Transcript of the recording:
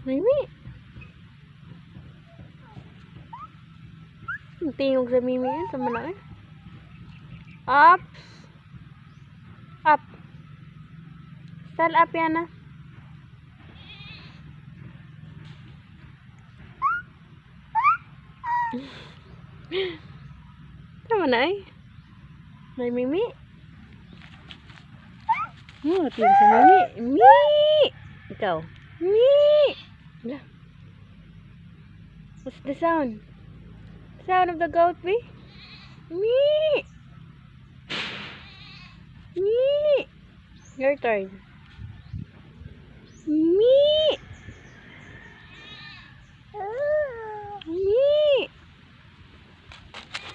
Mimi. Tingog sa Mimi yun. Sa malaki. Up. Up. Stand up yan ah. Tama na eh. May Mimi. Oh, tingog sa Mimi. Mimi. Ikaw. Mimi. What's the sound? Sound of the goat, be? Mimi. Mimi. Your turn. Mimi.